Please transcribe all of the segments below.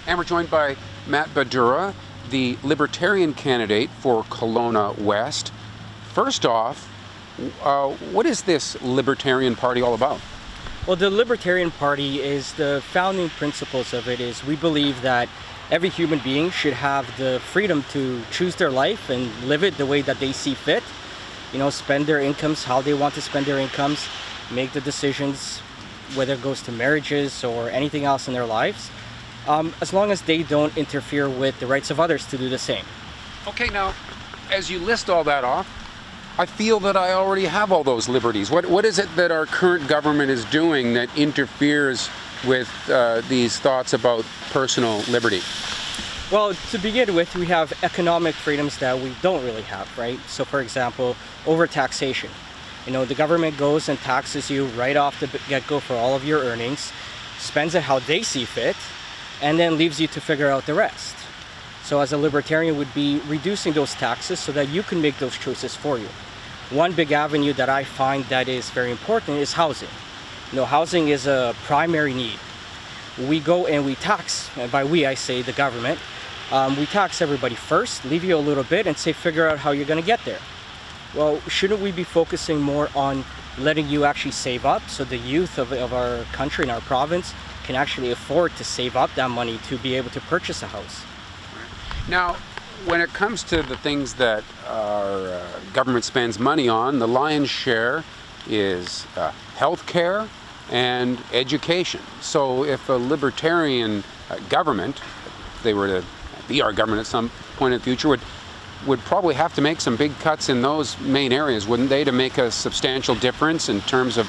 And we're joined by Matt Badura, the Libertarian candidate for Kelowna West. First off, what is this Libertarian Party all about? Well, the Libertarian Party is the founding principles of it is we believe that every human being should have the freedom to choose their life and live it the way that they see fit. You know, spend their incomes how they want to spend their incomes, make the decisions, whether it goes to marriages or anything else in their lives, as long as they don't interfere with the rights of others to do the same. Okay, now, as you list all that off, I feel that I already have all those liberties. What is it that our current government is doing that interferes with these thoughts about personal liberty? Well, to begin with, we have economic freedoms that we don't really have, right? So, for example, overtaxation. You know, the government goes and taxes you right off the get-go for all of your earnings, spends it how they see fit, and then leaves you to figure out the rest. So as a libertarian would be reducing those taxes so that you can make those choices for you. One big avenue that I find that is very important is housing. You know, housing is a primary need. We go and we tax, and by we I say the government, we tax everybody first, leave you a little bit and say figure out how you're going to get there. Well, shouldn't we be focusing more on letting you actually save up so the youth of our country and our province can actually afford to save up that money to be able to purchase a house? Now, when it comes to the things that our government spends money on, the lion's share is healthcare and education. So if a libertarian government, if they were to be our government at some point in the future, would probably have to make some big cuts in those main areas, wouldn't they, to make a substantial difference in terms of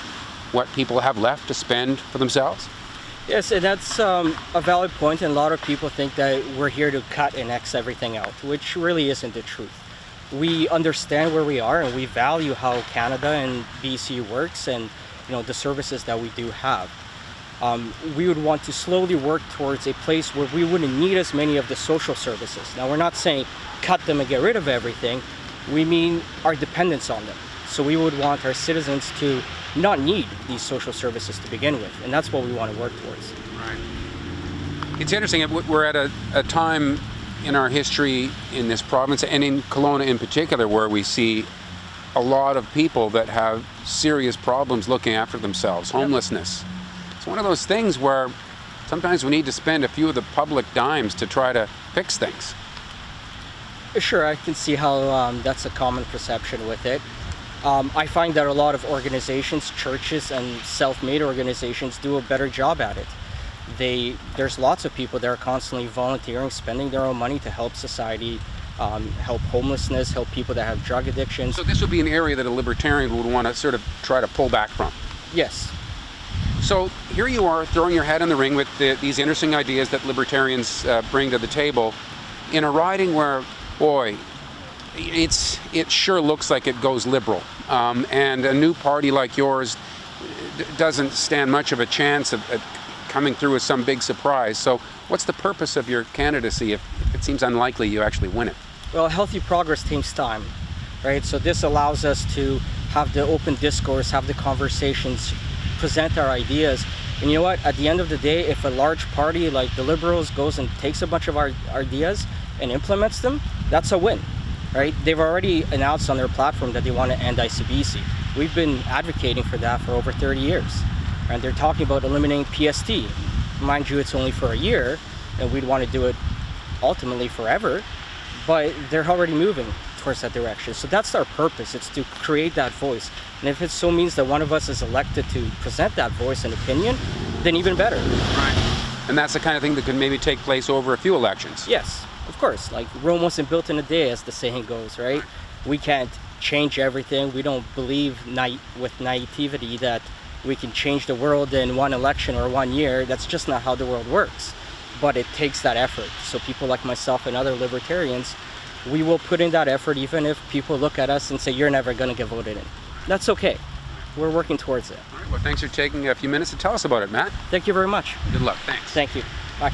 what people have left to spend for themselves? Yes, and that's a valid point, and a lot of people think that we're here to cut and X everything out, which really isn't the truth. We understand where we are and we value how Canada and BC works and the services that we do have. We would want to slowly work towards a place where we wouldn't need as many of the social services. Now, we're not saying cut them and get rid of everything. We mean our dependence on them. So we would want our citizens to not need these social services to begin with, and that's what we want to work towards. Right. It's interesting. We're at a time in our history in this province, and in Kelowna in particular, where we see a lot of people that have serious problems looking after themselves, homelessness. Yep. It's one of those things where sometimes we need to spend a few of the public dimes to try to fix things. Sure, I can see how that's a common perception with it. I find that a lot of organizations, churches, and self-made organizations do a better job at it. There's lots of people that are constantly volunteering, spending their own money to help society, help homelessness, help people that have drug addictions. So this would be an area that a libertarian would want to sort of try to pull back from? Yes. So here you are throwing your hat in the ring with these interesting ideas that libertarians bring to the table in a riding where, boy, it sure looks like it goes liberal. And a new party like yours doesn't stand much of a chance of coming through as some big surprise. So what's the purpose of your candidacy if it seems unlikely you actually win it? Well, healthy progress takes time, right? So this allows us to have the open discourse, have the conversations, present our ideas. And you know what? At the end of the day, if a large party like the Liberals goes and takes a bunch of our ideas and implements them, that's a win. Right? They've already announced on their platform that they want to end ICBC. We've been advocating for that for over 30 years. And they're talking about eliminating PST. Mind you, it's only for a year, and we'd want to do it ultimately forever, but they're already moving towards that direction. So that's our purpose. It's to create that voice. And if it so means that one of us is elected to present that voice and opinion, then even better. Right. And that's the kind of thing that could maybe take place over a few elections. Yes. Of course, like Rome wasn't built in a day, as the saying goes, right? We can't change everything. We don't believe with naivety that we can change the world in one election or 1 year. That's just not how the world works. But it takes that effort. So people like myself and other libertarians, we will put in that effort even if people look at us and say, you're never going to get voted in. That's okay. We're working towards it. All right, well, thanks for taking a few minutes to tell us about it, Matt. Thank you very much. Good luck. Thanks. Thank you. Bye.